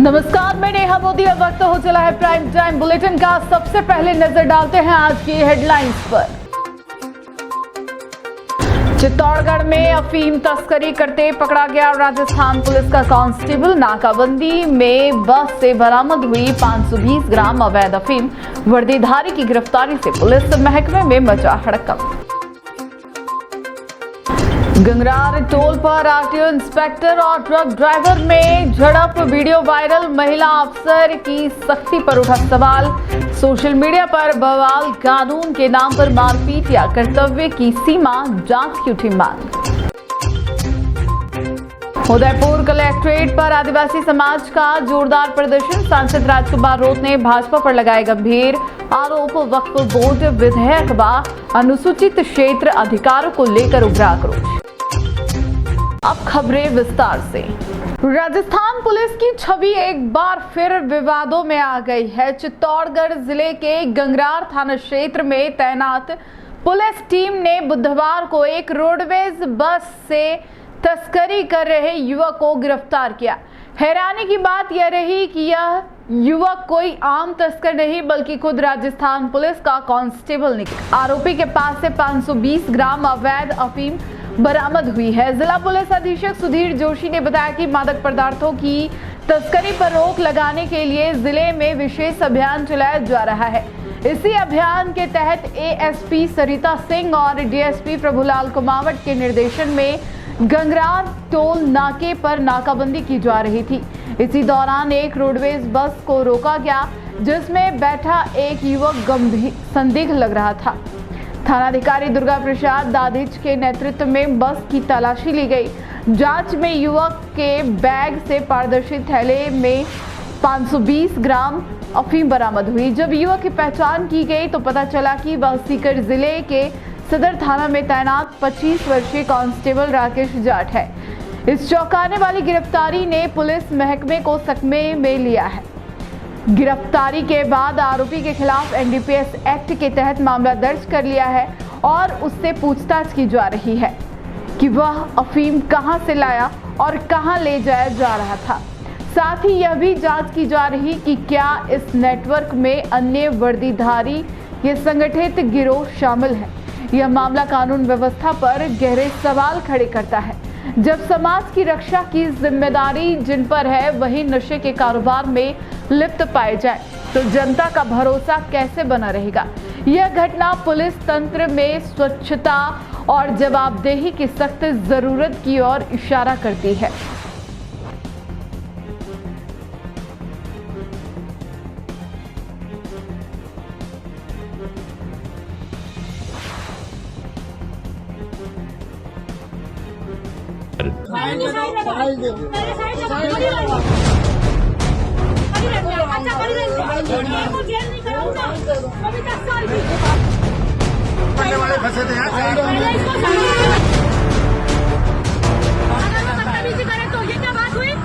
नमस्कार, मैं नेहा मोदी। अब वक्त हो चला है प्राइम टाइम बुलेटिन का। सबसे पहले नजर डालते हैं आज की हेडलाइंस पर। चित्तौड़गढ़ में अफीम तस्करी करते पकड़ा गया राजस्थान पुलिस का कांस्टेबल। नाकाबंदी में बस से बरामद हुई 520 ग्राम अवैध अफीम। वर्दीधारी की गिरफ्तारी से पुलिस महकमे में मचा हड़कंप। गंगरार टोल पर आरटीओ इंस्पेक्टर और ट्रक ड्राइवर में झड़प, वीडियो वायरल। महिला अफसर की सख्ती पर उठा सवाल। सोशल मीडिया पर बवाल, कानून के नाम पर मारपीट या कर्तव्य की सीमा, जांच की उठी मांग। उदयपुर कलेक्ट्रेट पर आदिवासी समाज का जोरदार प्रदर्शन। सांसद राजकुमार रोत ने भाजपा पर लगाए गंभीर आरोप। वक्फ बोर्ड विधेयक व अनुसूचित क्षेत्र अधिकारों को लेकर उभरा आक्रोश। अब खबरें विस्तार से। राजस्थान पुलिस की छवि एक बार फिर विवादों में आ गई है। चित्तौड़गढ़ जिले के गंगरार थाना क्षेत्र में तैनात पुलिस टीम ने बुधवार को एक रोडवेज बस से तस्करी कर रहे युवक को गिरफ्तार किया। हैरानी की बात यह रही कि यह युवक कोई आम तस्कर नहीं बल्कि खुद राजस्थान पुलिस का कांस्टेबल निकला। आरोपी के पास से 520 ग्राम अवैध अफीम बरामद हुई है। जिला पुलिस अधीक्षक सुधीर जोशी ने बताया कि मादक पदार्थों की तस्करी पर रोक लगाने के लिए जिले में विशेष अभियान चलाया जा रहा है। इसी अभियान के तहत एएसपी सरिता सिंह और डीएसपी प्रभुलाल कुमावत के निर्देशन में गंगरार टोल नाके पर नाकाबंदी की जा रही थी। इसी दौरान एक रोडवेज बस को रोका गया जिसमें बैठा एक युवक गंभीर संदिग्ध लग रहा था। थानाधिकारी दुर्गा प्रसाद दाधिच के नेतृत्व में बस की तलाशी ली गई। जांच में युवक के बैग से पारदर्शी थैले में 520 ग्राम अफीम बरामद हुई। जब युवक की पहचान की गई तो पता चला कि वह सीकर जिले के सदर थाना में तैनात 25 वर्षीय कांस्टेबल राकेश जाट है। इस चौंकाने वाली गिरफ्तारी ने पुलिस महकमे को सकमे में लिया है। गिरफ्तारी के बाद आरोपी के खिलाफ एनडीपीएस एक्ट के तहत मामला दर्ज कर लिया है और उससे पूछताछ की जा रही है कि वह अफीम कहां से लाया और कहां ले जाया जा रहा था। साथ ही यह भी जांच की जा रही कि क्या इस नेटवर्क में अन्य वर्दीधारी या संगठित गिरोह शामिल है। यह मामला कानून व्यवस्था पर गहरे सवाल खड़े करता है। जब समाज की रक्षा की जिम्मेदारी जिन पर है वही नशे के कारोबार में लिप्त पाए जाए तो जनता का भरोसा कैसे बना रहेगा। यह घटना पुलिस तंत्र में स्वच्छता और जवाबदेही की सख्त जरूरत की ओर इशारा करती है।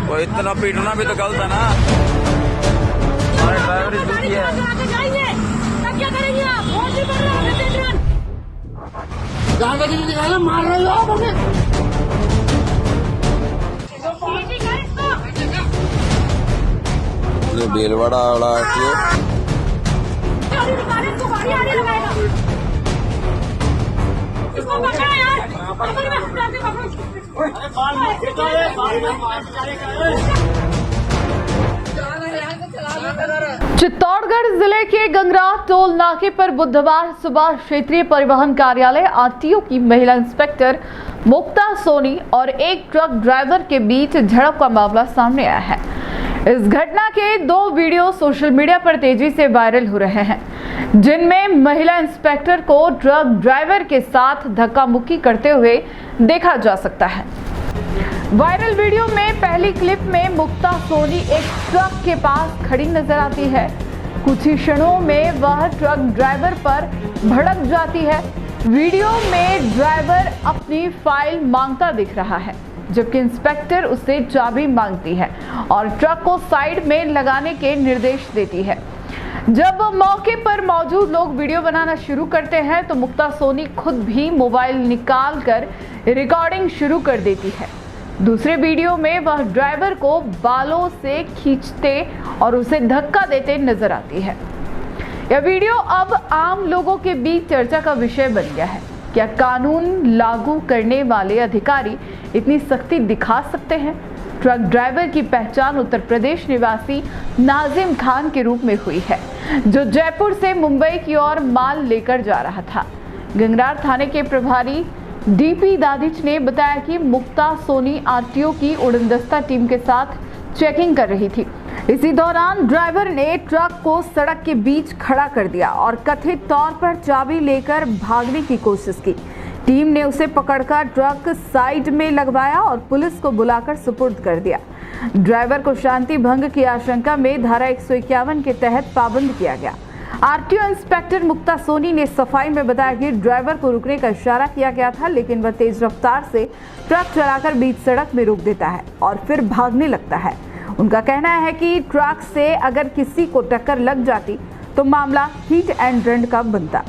वो इतना पीटना भी तो गलत है ना। हमारे ड्राइवर दुखी है। क्या करेंगे आप? मार रहे हो आप हमें। बेलवाड़ा वाला चित्तौड़गढ़ जिले के गंगरार टोल नाके पर बुधवार सुबह क्षेत्रीय परिवहन कार्यालय आरटीओ की महिला इंस्पेक्टर मुक्ता सोनी और एक ट्रक ड्राइवर के बीच झड़प का मामला सामने आया है। इस घटना के 2 वीडियो सोशल मीडिया पर तेजी से वायरल हो रहे हैं, जिनमें महिला इंस्पेक्टर को ट्रक ड्राइवर के साथ धक्का मुक्की करते हुए देखा जा सकता है। वायरल वीडियो में पहली क्लिप में मुक्ता सोनी एक ट्रक के पास खड़ी नजर आती है। कुछ ही क्षणों में वह ट्रक ड्राइवर पर भड़क जाती है। वीडियो में ड्राइवर अपनी फाइल मांगता दिख रहा है जबकि इंस्पेक्टर उससे चाबी मांगती है और ट्रक को साइड में लगाने के निर्देश देती है। जब मौके पर मौजूद लोग वीडियो बनाना शुरू करते हैं तो मुक्ता सोनी खुद भी मोबाइल निकालकर रिकॉर्डिंग शुरू कर देती है। दूसरे वीडियो में वह ड्राइवर को बालों से खींचते और उसे धक्का देते नजर आती है। यह वीडियो अब आम लोगों के बीच चर्चा का विषय बन गया है। क्या कानून लागू करने वाले अधिकारी इतनी सख्ती दिखा सकते हैं? ट्रक ड्राइवर की पहचान उत्तर प्रदेश निवासी नाजिम खान के रूप में हुई है, जो जयपुर से मुंबई की ओर माल लेकर जा रहा था। गंगरार थाने के प्रभारी डीपी दादिच ने बताया कि मुक्ता सोनी आरटीओ की उड़नदस्ता टीम के साथ चेकिंग कर रही थी। इसी दौरान ड्राइवर ने ट्रक को सड़क के बीच खड़ा कर दिया और कथित तौर पर चाबी लेकर भागने की कोशिश की। टीम ने उसे पकड़कर ट्रक साइड में लगवाया और पुलिस को बुलाकर सुपुर्द कर दिया। ड्राइवर को शांति भंग की आशंका में धारा 151 के तहत पाबंद किया गया। आरटीओ इंस्पेक्टर मुक्ता सोनी ने सफाई में बताया कि ड्राइवर को रुकने का इशारा किया गया था, लेकिन वह तेज रफ्तार से ट्रक चलाकर बीच सड़क में रोक देता है और फिर भागने लगता है। उनका कहना है कि ट्रक से अगर किसी को टक्कर लग जाती तो मामला हिट एंड रन का बनता।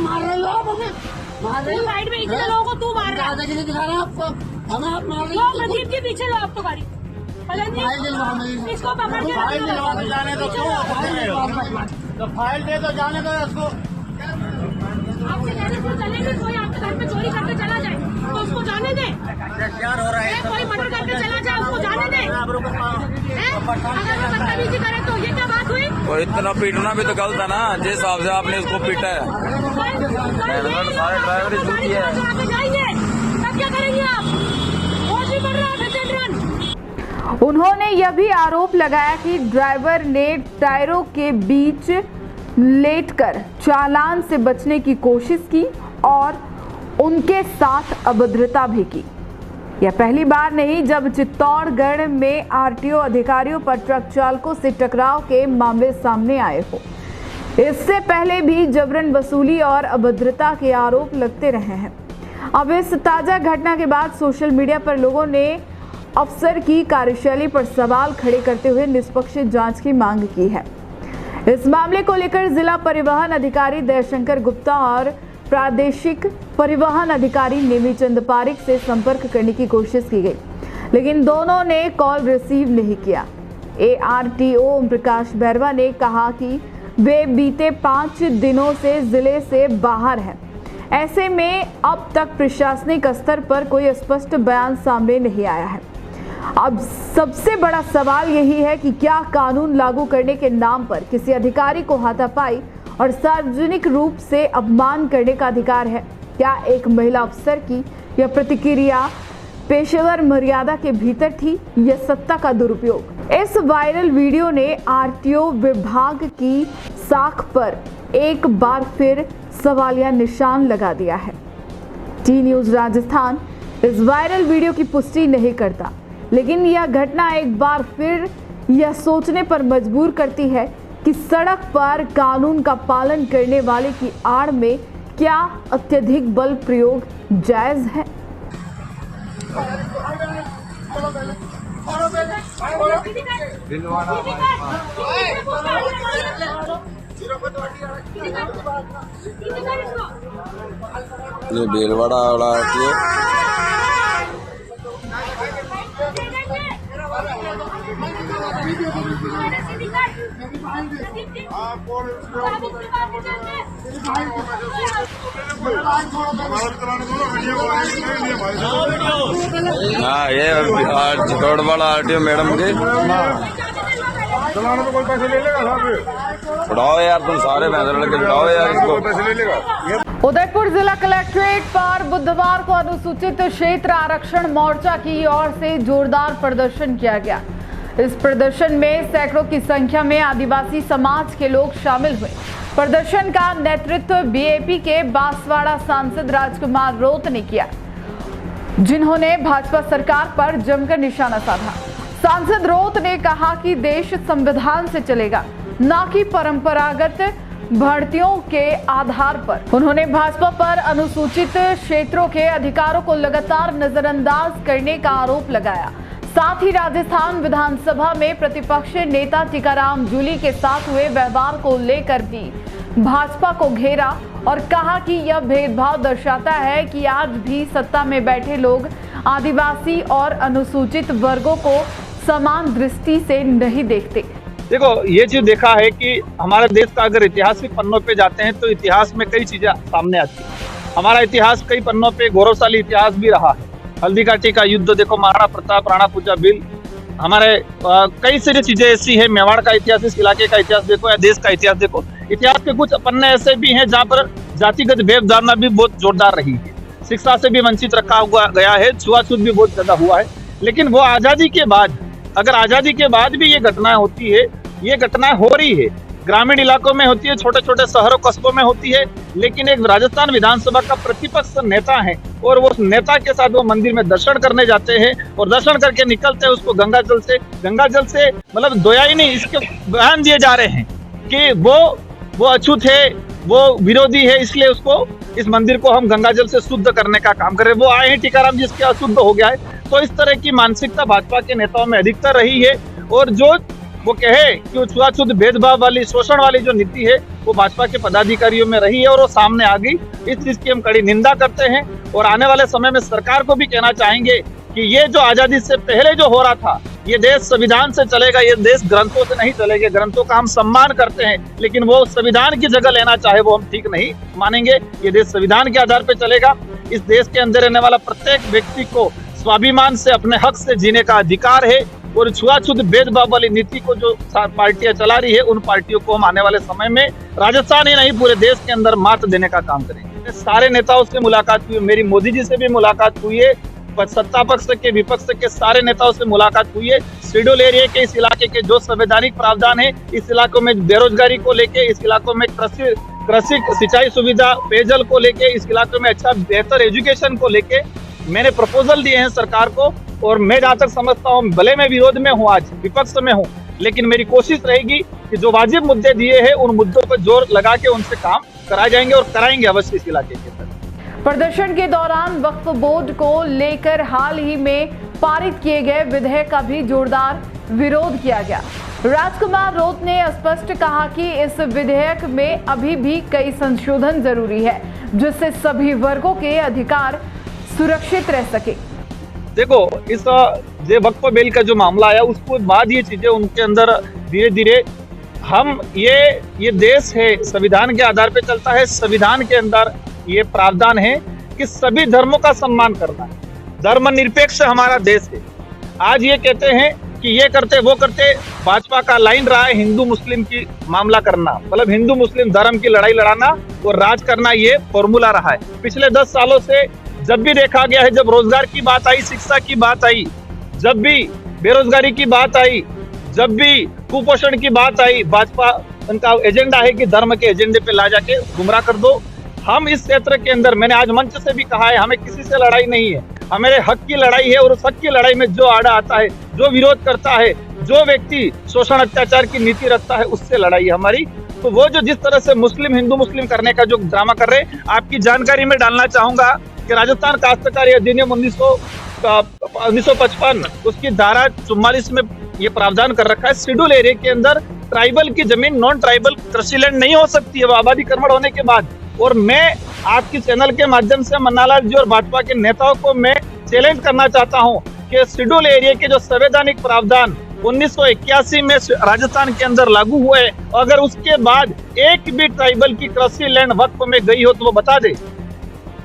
मार रहे हो आप हमें, मार रहे हो साइड में इतने लोगों को तू मार रहा है। दादागिरी दिखा रहे हो आपको, हमें आप मार रहे लो हो। प्रदीप जी पीछे लो आप तो गाड़ी इसको पकड़ के फाइल दिलवा के जाने दो, तो फाइल दे दो, जाने दो इसको। आपसे कहने से चलेंगे, कोई आपके घर पे चोरी करके चला जाए तो उसको जाने दे। क्या हो रहा है? कोई मर्डर करके चला जाए उसको जाने दे। अगर वो बदतमीजी करे तो ये क्या बात हुई? और इतना पीटना भी तो गलत है ना, जिस हिसाब से आपने इसको पीटा है। सारे ड्राइवर ही झूठी है। जाइए, तब क्या करेंगे आप? और भी बढ़ रहा है हिट एंड रन। उन्होंने यह भी आरोप लगाया कि ड्राइवर ने टायरों के बीच लेटकर चालान से बचने की कोशिश की और उनके साथ अभद्रता भी की। यह पहली बार नहीं जब चित्तौड़गढ़ में आरटीओ अधिकारियों पर ट्रक चालकों से टकराव के मामले सामने आए हो। इससे पहले भी जबरन वसूली और अभद्रता के आरोप लगते रहे हैं। अब इस ताजा घटना के बाद सोशल मीडिया पर लोगों ने अफसर की कार्यशैली पर सवाल खड़े करते हुए निष्पक्ष जांच की मांग की है। इस मामले को लेकर जिला परिवहन अधिकारी दयाशंकर गुप्ता और प्रादेशिक परिवहन अधिकारी नेमीचंद पारिक से संपर्क करने की कोशिश की गई, लेकिन दोनों ने कॉल रिसीव नहीं किया। एआरटीओ ओम प्रकाश बैरवा ने कहा कि वे बीते 5 दिनों से जिले से बाहर हैं। ऐसे में अब तक प्रशासनिक स्तर पर कोई स्पष्ट बयान सामने नहीं आया है। अब सबसे बड़ा सवाल यही है कि क्या कानून लागू करने के नाम पर किसी अधिकारी को हाथापाई और सार्वजनिक रूप से अपमान करने का अधिकार है? क्या एक महिला अफसर की यह प्रतिक्रिया पेशेवर मर्यादा के भीतर थी या सत्ता का दुरुपयोग? इस वायरल वीडियो ने आरटीओ विभाग की साख पर एक बार फिर सवालिया निशान लगा दिया है। टी न्यूज़ राजस्थान इस वायरल वीडियो की पुष्टि नहीं करता, लेकिन यह घटना एक बार फिर यह सोचने पर मजबूर करती है कि सड़क पर कानून का पालन करने वाले की आड़ में क्या अत्यधिक बल प्रयोग जायज है? ये बेलवाड़ा वाला हाँ, ये चित्तौड़ वाला आरटीओ मैडम के चलाना तो कोई पैसे ले लेगा साहब। उठाओ यार, तुम सारे पैसे लगे उठाओ यार इसको। पैसे ले लेगा। उदयपुर जिला कलेक्ट्रेट पर बुधवार को अनुसूचित क्षेत्र आरक्षण मोर्चा की ओर से जोरदार प्रदर्शन किया गया। इस प्रदर्शन में सैकड़ों की संख्या में आदिवासी समाज के लोग शामिल हुए। प्रदर्शन का नेतृत्व बीएपी के बांसवाड़ा सांसद राजकुमार रोत ने किया, जिन्होंने भाजपा सरकार पर जमकर निशाना साधा। सांसद रोत ने कहा कि देश संविधान से चलेगा, न कि परंपरागत भर्तियों के आधार पर। उन्होंने भाजपा पर अनुसूचित क्षेत्रों के अधिकारों को लगातार नजरअंदाज करने का आरोप लगाया। साथ ही राजस्थान विधानसभा में प्रतिपक्ष नेता टीकाराम जूली के साथ हुए व्यवहार को लेकर भी भाजपा को घेरा और कहा कि यह भेदभाव दर्शाता है कि आज भी सत्ता में बैठे लोग आदिवासी और अनुसूचित वर्गों को समान दृष्टि से नहीं देखते। देखो, ये चीज देखा है कि हमारे देश का अगर ऐतिहासिक पन्नों पे जाते हैं तो इतिहास में कई चीजें सामने आती है। हमारा इतिहास कई पन्नों पे गौरवशाली इतिहास भी रहा है। हल्दी घाटी का युद्ध देखो, महाराणा प्रताप, राणा पूजा बिल, हमारे कई सारी चीजें ऐसी है। मेवाड़ का इतिहास, इस इलाके का इतिहास देखो या देश का इतिहास देखो। इतिहास के कुछ पन्ने ऐसे भी हैं जहाँ पर जातिगत भेदभावना भी बहुत जोरदार रही है, शिक्षा से भी वंचित रखा हुआ गया है, छुआछूत भी बहुत ज्यादा हुआ है। लेकिन वो आजादी के बाद, अगर आजादी के बाद भी ये घटनाएं होती है, ये घटनाएं हो रही है, ग्रामीण इलाकों में होती है, छोटे छोटे शहरों कस्बों में होती है। लेकिन एक राजस्थान विधानसभा का प्रतिपक्ष नेता है और वो नेता के साथ वो मंदिर में दर्शन करने जाते हैं और दर्शन करके निकलते हैं, उसको गंगा जल से मतलब धोया ही नहीं, इसके बयान दिए जा रहे हैं कि वो अछूत है, वो विरोधी है, इसलिए उसको, इस मंदिर को हम गंगा जल से शुद्ध करने का काम कर रहे हैं। वो आए हैं टीकाराम जी, इसके अशुद्ध हो गया है। तो इस तरह की मानसिकता भाजपा के नेताओं में अधिकतर रही है और जो वो कहे कि वो छुआछूत भेदभाव वाली, शोषण वाली जो नीति है वो भाजपा के पदाधिकारियों में रही है और वो सामने आ गई। इस चीज की हम कड़ी निंदा करते हैं और आने वाले समय में सरकार को भी कहना चाहेंगे कि ये जो आजादी से पहले जो हो रहा था, ये देश संविधान से चलेगा, ये देश ग्रंथों से नहीं चलेगा। ग्रंथों का हम सम्मान करते हैं, लेकिन वो संविधान की जगह लेना चाहे वो हम ठीक नहीं मानेंगे। ये देश संविधान के आधार पर चलेगा। इस देश के अंदर रहने वाला प्रत्येक व्यक्ति को स्वाभिमान से, अपने हक से जीने का अधिकार है और छुआछूत भेदभाव वाली नीति को जो पार्टियां चला रही है, उन पार्टियों को हम आने वाले समय में राजस्थान ही नहीं पूरे देश के अंदर मात देने का काम करेंगे। सारे नेताओं से मुलाकात हुई, मेरी मोदी जी से भी मुलाकात हुई है, सत्ता पक्ष के विपक्ष के सारे नेताओं से मुलाकात हुई है। शेड्यूल एरिया के इस इलाके के जो संवैधानिक प्रावधान है, इस इलाकों में बेरोजगारी को लेके, इस इलाकों में कृषि सिंचाई सुविधा, पेयजल को लेके, इस इलाकों में अच्छा बेहतर एजुकेशन को लेके मैंने प्रपोजल दिए हैं सरकार को। और मैं जहाँ तक समझता हूँ, भले मैं विरोध में हूँ, आज विपक्ष में हूँ, लेकिन मेरी कोशिश रहेगी कि जो वाजिब मुद्दे दिए हैं उन मुद्दों पर जोर लगा के उनसे काम कराए जाएंगे और कराएंगे अवश्य इस इलाके के अंदर। प्रदर्शन के दौरान वक्फ बोर्ड को लेकर हाल ही में पारित किए गए विधेयक का भी जोरदार विरोध किया गया। राजकुमार रोत ने स्पष्ट कहा कि इस विधेयक में अभी भी कई संशोधन जरूरी है, जिससे सभी वर्गों के अधिकार सुरक्षित रह सके। देखो, इस वक्फ बिल का जो मामला आया उसके बाद ये चीजें उनके अंदर धीरे धीरे, हम ये देश है, संविधान के आधार पे चलता है। संविधान के अंदर ये प्रावधान है कि सभी धर्मों का सम्मान करना है, धर्मनिरपेक्ष हमारा देश है। आज ये कहते हैं कि ये करते वो करते, भाजपा का लाइन रहा है हिंदू मुस्लिम की मामला करना, मतलब हिंदू मुस्लिम धर्म की लड़ाई लड़ाना और राज करना, ये फॉर्मूला रहा है पिछले 10 सालों से। जब भी देखा गया है, जब रोजगार की बात आई, शिक्षा की बात आई, जब भी बेरोजगारी की बात आई, जब भी कुपोषण की बात आई, भाजपा उनका एजेंडा है कि धर्म के एजेंडे पे ला जाके गुमराह कर दो। हम इस क्षेत्र के अंदर, मैंने आज मंच से भी कहा है, हमें किसी से लड़ाई नहीं है, हमारे हक की लड़ाई है। और उस हक की लड़ाई में जो आड़ा आता है, जो विरोध करता है, जो व्यक्ति शोषण अत्याचार की नीति रखता है, उससे लड़ाई है हमारी। तो वो जो जिस तरह से मुस्लिम हिंदू मुस्लिम करने का जो ड्रामा कर रहे हैं, आपकी जानकारी में डालना चाहूंगा कि राजस्थान काश्तकारी अधिनियम 1955 उसकी धारा 44 में ये प्रावधान कर रखा है, शेड्यूल एरिया के अंदर ट्राइबल की जमीन नॉन ट्राइबल कृषि लैंड नहीं हो सकती है आबादीकरण होने के बाद। और मैं आपकी चैनल के माध्यम से मन्नालाल जी और भाजपा के नेताओं को मैं चैलेंज करना चाहता हूं कि शेड्यूल एरिया के जो संवैधानिक प्रावधान 1981 में राजस्थान के अंदर लागू हुए, अगर उसके बाद एक भी ट्राइबल की कृषि लैंड वक्फ में गई हो तो वो बता दे।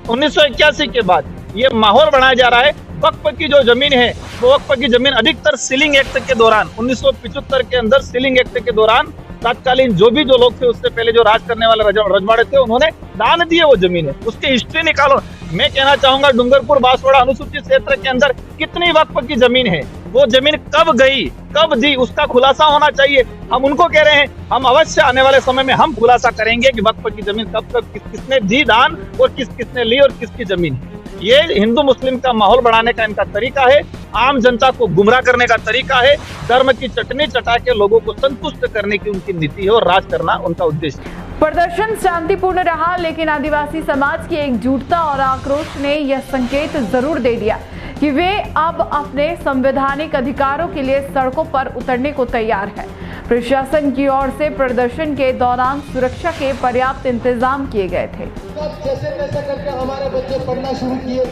1981 के बाद ये माहौल बनाया जा रहा है। वक्फ की जो जमीन है, वो वक्फ की जमीन अधिकतर सीलिंग एक्ट के दौरान 1975 के अंदर सीलिंग एक्ट के दौरान तत्कालीन जो लोग थे, उससे पहले जो राज करने वाले रजवाड़े थे, उन्होंने दान दिए वो जमीन है। उसकी हिस्ट्री निकालो। मैं कहना चाहूंगा, डूंगरपुर बांसवाड़ा अनुसूचित क्षेत्र के अंदर कितनी वक्फ की जमीन है, वो जमीन कब गई, कब दी, उसका खुलासा होना चाहिए। हम उनको कह रहे हैं, हम अवश्य आने वाले समय में हम खुलासा करेंगे कि वक्फ की जमीन कब किसने दी दान और किसने ली और किसकी जमीन है। ये हिंदू मुस्लिम का माहौल बढ़ाने का इनका तरीका है। आम जनता को गुमराह करने का तरीका है। धर्म की चटनी चटा के लोगों को संतुष्ट करने की उनकी नीति है और राज करना उनका उद्देश्य है। प्रदर्शन शांतिपूर्ण रहा, लेकिन आदिवासी समाज की एकजुटता और आक्रोश ने यह संकेत जरूर दे दिया कि वे अब अपने संवैधानिक अधिकारों के लिए सड़कों पर उतरने को तैयार है। प्रशासन की ओर से प्रदर्शन के दौरान सुरक्षा के पर्याप्त इंतजाम किए गए थे। जैसे तैसे करके हमारे बच्चे पढ़ना शुरू किए,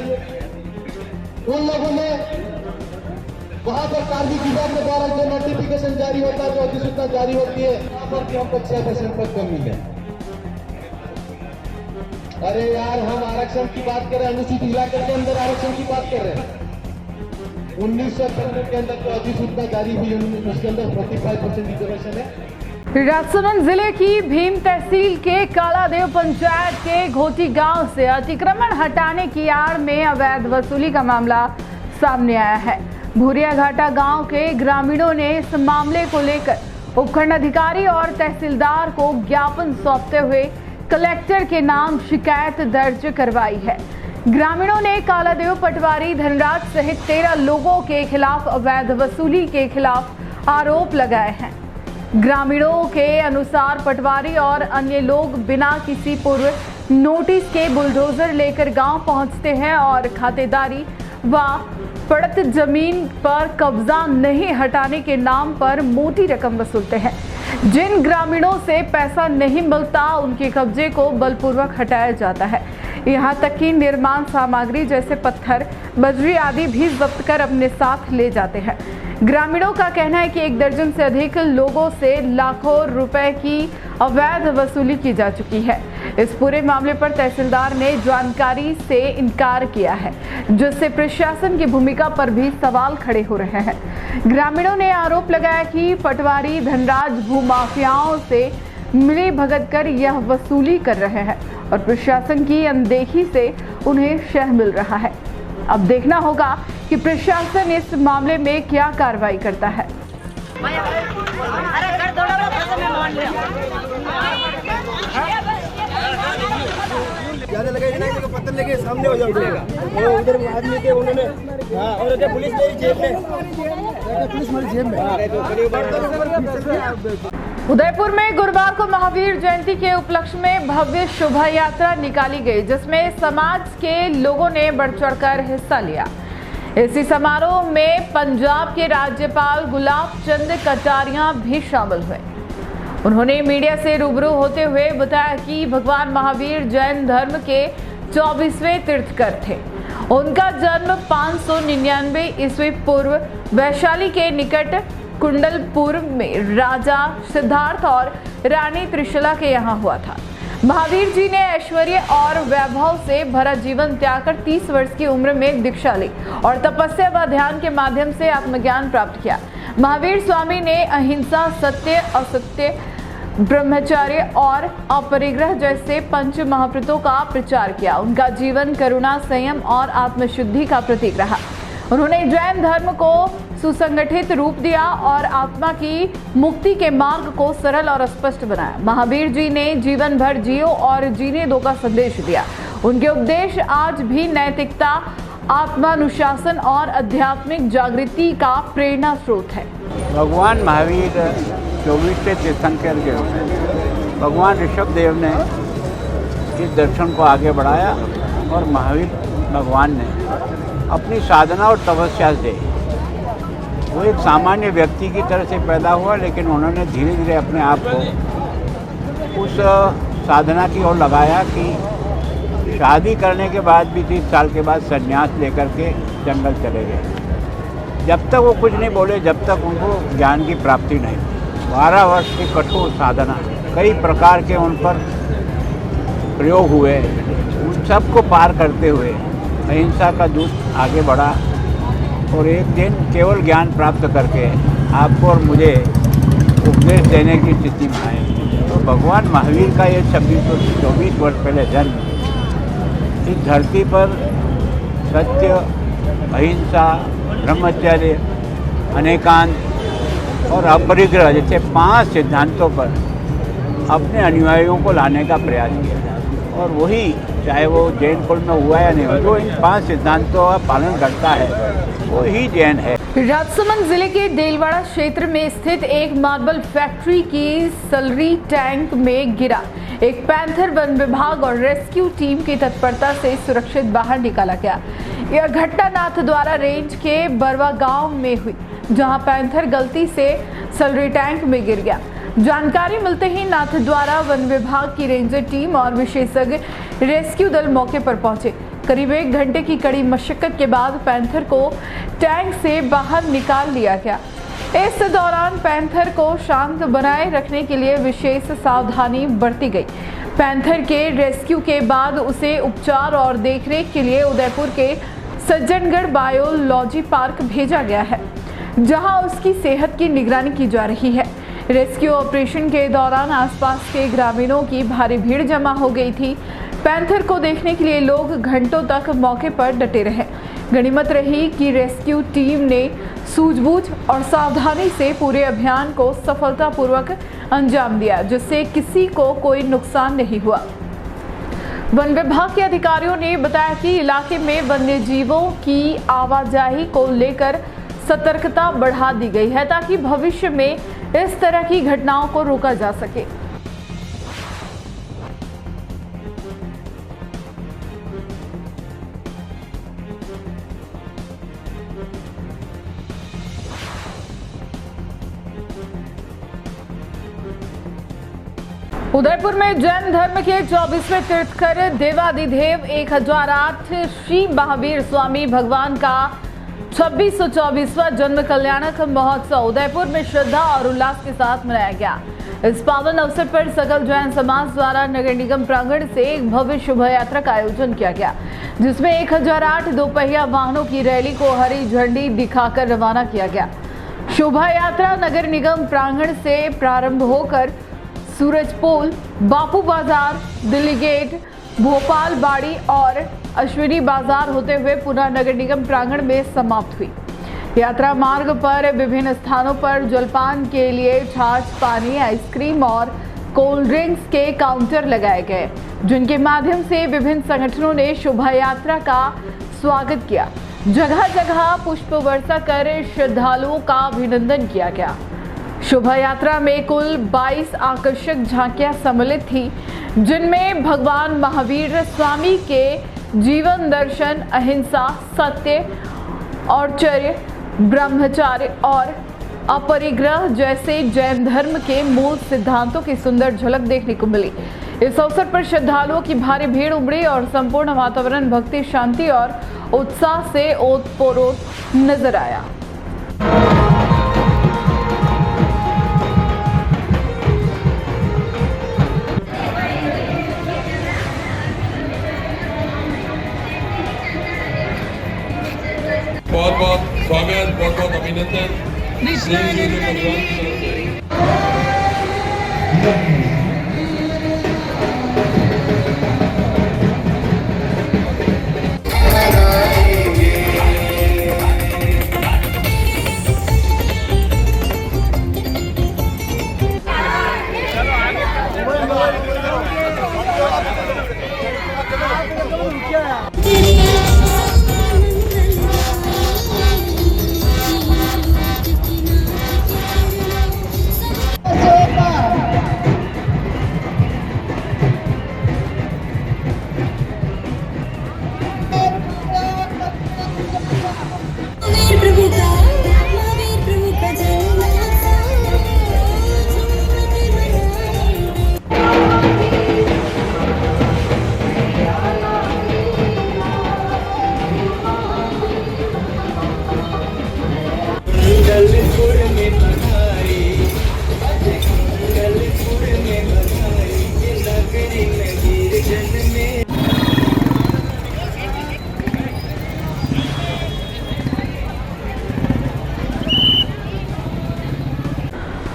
उन लोगों ने वहां पर कार्मिक विभाग के द्वारा जो नोटिफिकेशन जारी होता है, जो अधिसूचना जारी होती है, वहां पर भी हमको 6% पर कमी है। अरे यार, हम आरक्षण की बात कर रहे हैं, अनुसूचित इलाके के अंदर आरक्षण की बात कर रहे हैं। 1995 के अंदर जो अधिसूचना जारी हुई, उसके अंदर 45% रिजर्वेशन है। राजसमंद जिले की भीम तहसील के कालादेव पंचायत के घोटी गांव से अतिक्रमण हटाने की आड़ में अवैध वसूली का मामला सामने आया है। भूरिया घाटा गांव के ग्रामीणों ने इस मामले को लेकर उपखंड अधिकारी और तहसीलदार को ज्ञापन सौंपते हुए कलेक्टर के नाम शिकायत दर्ज करवाई है। ग्रामीणों ने कालादेव, पटवारी, धनराज सहित 13 लोगों के खिलाफ अवैध वसूली के खिलाफ आरोप लगाए हैं। ग्रामीणों के अनुसार पटवारी और अन्य लोग बिना किसी पूर्व नोटिस के बुलडोजर लेकर गांव पहुंचते हैं और खातेदारी व पड़त जमीन पर कब्जा नहीं हटाने के नाम पर मोटी रकम वसूलते हैं। जिन ग्रामीणों से पैसा नहीं मिलता, उनके कब्जे को बलपूर्वक हटाया जाता है। यहाँ तक कि निर्माण सामग्री जैसे पत्थर, बजरी आदि भी जब्त कर अपने साथ ले जाते हैं। ग्रामीणों का कहना है कि 1 दर्जन से अधिक लोगों से लाखों रुपए की अवैध वसूली की जा चुकी है। इस पूरे मामले पर तहसीलदार ने जानकारी से इनकार किया है, जिससे प्रशासन की भूमिका पर भी सवाल खड़े हो रहे हैं। ग्रामीणों ने आरोप लगाया कि पटवारी धनराज भूमाफियाओं से मिली भगत कर यह वसूली कर रहे हैं और प्रशासन की अनदेखी से उन्हें शह मिल रहा है। अब देखना होगा कि प्रशासन इस मामले में क्या कार्रवाई करता है। ज्यादा लगे पत्थर लेके सामने हो जाएगा। वो उधर आदमी थे, उन्होंने और पुलिस मेरी जेब में, पुलिस मेरी जेब में। उदयपुर में गुरुवार को महावीर जयंती के उपलक्ष्य में भव्य शोभा यात्रा निकाली गई, जिसमें समाज के लोगों ने बढ़ चढ़कर हिस्सा लिया। इसी समारोह में पंजाब के राज्यपाल गुलाब चंद कटारिया भी शामिल हुए। उन्होंने मीडिया से रूबरू होते हुए बताया कि भगवान महावीर जैन धर्म के 24वें तीर्थकर थे। उनका जन्म 599 ईस्वी पूर्व वैशाली के निकट कुंडलपुर में राजा सिद्धार्थ और रानी त्रिशला के यहाँ हुआ था। महावीर जी ने ऐश्वर्य और वैभव से भरा जीवन त्याग कर 30 वर्ष की उम्र में दीक्षा ली और तपस्या व ध्यान के माध्यम से आत्मज्ञान प्राप्त किया। महावीर स्वामी ने अहिंसा, सत्य, असत्य, ब्रह्मचर्य और अपरिग्रह जैसे पंच महाव्रतों का प्रचार किया। उनका जीवन करुणा, संयम और आत्मशुद्धि का प्रतीक रहा। उन्होंने जैन धर्म को सुसंगठित रूप दिया और आत्मा की मुक्ति के मार्ग को सरल और स्पष्ट बनाया। महावीर जी ने जीवन भर जियो और जीने दो का संदेश दिया। उनके उपदेश आज भी नैतिकता, आत्मानुशासन और आध्यात्मिक जागृति का प्रेरणा स्रोत है। भगवान महावीर 24वें तीर्थंकर के भगवान ऋषभदेव ने इस दर्शन को आगे बढ़ाया और महावीर भगवान ने अपनी साधना और तपस्या से वो एक सामान्य व्यक्ति की तरह से पैदा हुआ, लेकिन उन्होंने धीरे धीरे अपने आप को उस साधना की ओर लगाया कि शादी करने के बाद भी 30 साल के बाद संन्यास लेकर के जंगल चले गए। जब तक वो कुछ नहीं बोले, जब तक उनको ज्ञान की प्राप्ति नहीं। 12 वर्ष की कठोर साधना, कई प्रकार के उन पर प्रयोग हुए, उन सब को पार करते हुए अहिंसा का दूत आगे बढ़ा और एक दिन केवल ज्ञान प्राप्त करके आपको और मुझे उपदेश देने की स्थिति में आए। तो भगवान महावीर का ये 24 वर्ष पहले जन्म इस धरती पर सत्य, अहिंसा, ब्रह्मचर्य, अनेकांत और अपरिग्रह जैसे 5 सिद्धांतों पर अपने अनुयायियों को लाने का प्रयास किया और वही चाहे वो जैन कुल में हुआ या नहीं हुआ, जो इन 5 सिद्धांतों का पालन करता है वो ही जैन है। राजसमंद जिले के देलवाड़ा क्षेत्र में स्थित एक मार्बल फैक्ट्री की सलरी टैंक में गिरा एक पैंथर वन विभाग और रेस्क्यू टीम की तत्परता से सुरक्षित बाहर निकाला गया। यह घटना नाथद्वारा रेंज के बरवा गांव में हुई, जहां पैंथर गलती से सलरी टैंक में गिर गया। जानकारी मिलते ही नाथद्वारा वन विभाग की रेंजर टीम और विशेषज्ञ रेस्क्यू दल मौके पर पहुंचे। करीब 1 घंटे की कड़ी मशक्कत के बाद पैंथर को टैंक से बाहर निकाल लिया गया। इस दौरान पैंथर को शांत बनाए रखने के लिए विशेष सावधानी बरती गई। पैंथर के रेस्क्यू के बाद उसे उपचार और देखरेख के लिए उदयपुर के सज्जनगढ़ बायोलॉजी पार्क भेजा गया है, जहां उसकी सेहत की निगरानी की जा रही है। रेस्क्यू ऑपरेशन के दौरान आसपास के ग्रामीणों की भारी भीड़ जमा हो गई थी। पैंथर को देखने के लिए लोग घंटों तक मौके पर डटे रहे। गनीमत रही कि रेस्क्यू टीम ने सूझबूझ और सावधानी से पूरे अभियान को सफलतापूर्वक अंजाम दिया, जिससे किसी को कोई नुकसान नहीं हुआ। वन विभाग के अधिकारियों ने बताया कि इलाके में वन्य जीवों की आवाजाही को लेकर सतर्कता बढ़ा दी गई है, ताकि भविष्य में इस तरह की घटनाओं को रोका जा सके। उदयपुर में जैन धर्म के 24वें तीर्थकर देवाधिदेव 1008 श्री महावीर स्वामी भगवान का 2624वां जन्म कल्याणक महोत्सव उदयपुर में श्रद्धा और उल्लास के साथ मनाया गया। इस पावन अवसर पर सकल जैन समाज द्वारा नगर निगम प्रांगण से एक भव्य शोभा यात्रा का आयोजन किया गया, जिसमें 1008 दोपहिया वाहनों की रैली को हरी झंडी दिखाकर रवाना किया गया। शोभा यात्रा नगर निगम प्रांगण से प्रारंभ होकर सूरजपोल, बापू बाजार, दिल्ली गेट, भोपाल बाड़ी और अश्विनी बाजार होते हुए पुनः नगर निगम प्रांगण में समाप्त हुई। यात्रा मार्ग पर विभिन्न स्थानों पर जलपान के लिए छाछ, पानी, आइसक्रीम और कोल्ड ड्रिंक्स के काउंटर लगाए गए, जिनके माध्यम से विभिन्न संगठनों ने शोभा यात्रा का स्वागत किया। जगह जगह पुष्प वर्षा कर श्रद्धालुओं का अभिनंदन किया गया। शोभा यात्रा में कुल 22 आकर्षक झांकियां सम्मिलित थी, जिनमें भगवान महावीर स्वामी के जीवन दर्शन, अहिंसा, सत्य, औचर्य, ब्रह्मचार्य और अपरिग्रह जैसे जैन धर्म के मूल सिद्धांतों की सुंदर झलक देखने को मिली। इस अवसर पर श्रद्धालुओं की भारी भीड़ उमड़ी और संपूर्ण वातावरण भक्ति, शांति और उत्साह से ओतप्रोत नजर आया। बहुत बहुत स्वागत, बहुत बहुत अभिनंदन। श्री गुरु भगवान की तरफ से।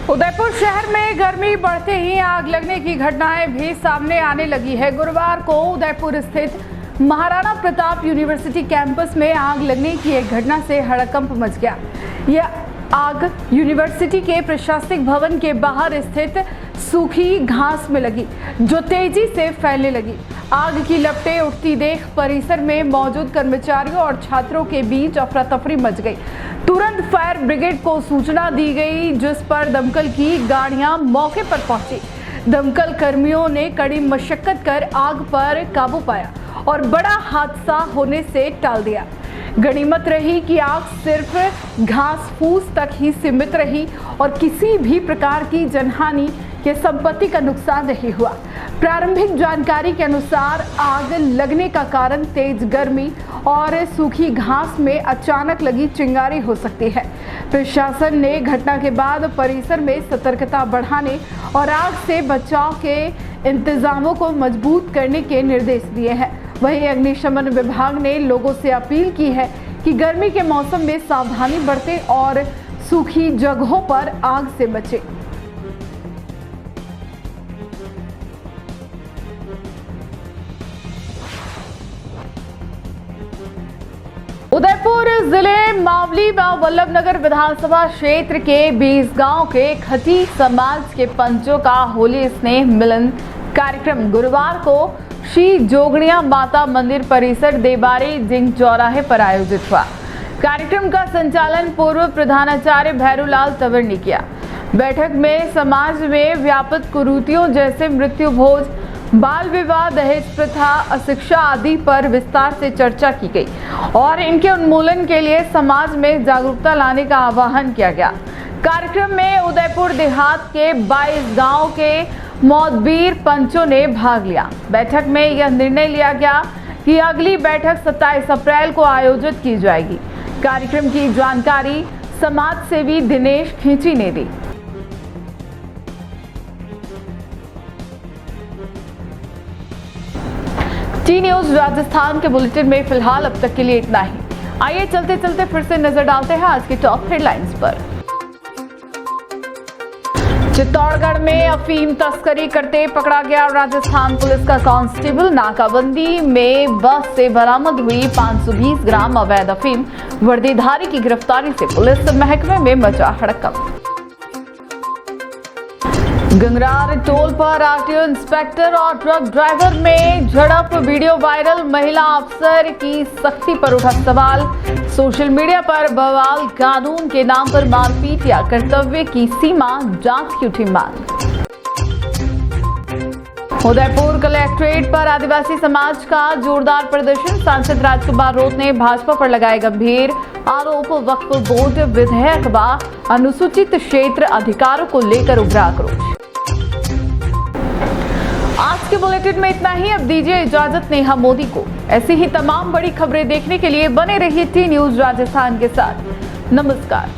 उदयपुर शहर में गर्मी बढ़ते ही आग लगने की घटनाएं भी सामने आने लगी है। गुरुवार को उदयपुर स्थित महाराणा प्रताप यूनिवर्सिटी कैंपस में आग लगने की एक घटना से हड़कंप मच गया। यह आग यूनिवर्सिटी के प्रशासनिक भवन के बाहर स्थित सूखी घास में लगी, जो तेजी से फैलने लगी। आग की लपटें उठती देख परिसर में मौजूद कर्मचारियों और छात्रों के बीच अफरा तफरी मच गई। तुरंत फायर ब्रिगेड को सूचना दी गई, जिस पर दमकल की गाड़ियां मौके पर पहुंची। दमकल कर्मियों ने कड़ी मशक्कत कर आग पर काबू पाया और बड़ा हादसा होने से टाल दिया। गनीमत रही कि आग सिर्फ घास फूस तक ही सीमित रही और किसी भी प्रकार की जनहानि या संपत्ति का नुकसान नहीं हुआ। प्रारंभिक जानकारी के अनुसार आग लगने का कारण तेज गर्मी और सूखी घास में अचानक लगी चिंगारी हो सकती है। प्रशासन ने घटना के बाद परिसर में सतर्कता बढ़ाने और आग से बचाव के इंतजामों को मजबूत करने के निर्देश दिए हैं। वहीं अग्निशमन विभाग ने लोगों से अपील की है कि गर्मी के मौसम में सावधानी बरतें और सूखी जगहों पर आग से बचें। उदयपुर जिले मावली व वल्लभनगर विधानसभा क्षेत्र के 20 गांव के खटी समाज के पंचों का होली स्नेह मिलन कार्यक्रम गुरुवार को श्री जोगणिया माता मंदिर परिसर देबारी जिंग चौराहे पर आयोजित हुआ। कार्यक्रम का संचालन पूर्व प्रधानाचार्य भैरूलाल तंवर ने किया। बैठक में समाज में व्याप्त कुरीतियों जैसे मृत्यु भोज, बाल विवाह, दहेज प्रथा, अशिक्षा आदि पर विस्तार से चर्चा की गई और इनके उन्मूलन के लिए समाज में जागरूकता लाने का आह्वान किया गया। कार्यक्रम में उदयपुर देहात के 22 गांव के मौदबीर पंचों ने भाग लिया। बैठक में यह निर्णय लिया गया कि अगली बैठक 27 अप्रैल को आयोजित की जाएगी। कार्यक्रम की जानकारी समाज सेवी दिनेश खींची ने दी। टी न्यूज राजस्थान के बुलेटिन में फिलहाल अब तक के लिए इतना ही। आइए चलते चलते फिर से नजर डालते हैं आज की टॉप हेडलाइंस पर। चित्तौड़गढ़ में अफीम तस्करी करते पकड़ा गया राजस्थान पुलिस का कांस्टेबल। नाकाबंदी में बस से बरामद हुई 520 ग्राम अवैध अफीम। वर्दीधारी की गिरफ्तारी से पुलिस महकमे में मचा हड़कंप। गंगरार टोल पर आरटीओ इंस्पेक्टर और ट्रक ड्राइवर में झड़प, वीडियो वायरल। महिला अफसर की सख्ती पर उठा सवाल। सोशल मीडिया पर बवाल, कानून के नाम पर मारपीट या कर्तव्य की सीमा, जांच की उठी मांग। उदयपुर कलेक्ट्रेट पर आदिवासी समाज का जोरदार प्रदर्शन। सांसद राजकुमार रोत ने भाजपा पर लगाए गंभीर आरोप। वक्फ बोर्ड विधेयक व अनुसूचित क्षेत्र अधिकारों को लेकर उभरा आक्रोश। आज के बुलेटिन में इतना ही। अब दीजिए इजाजत नेहा मोदी को। ऐसी ही तमाम बड़ी खबरें देखने के लिए बने रहिए टी न्यूज राजस्थान के साथ। नमस्कार।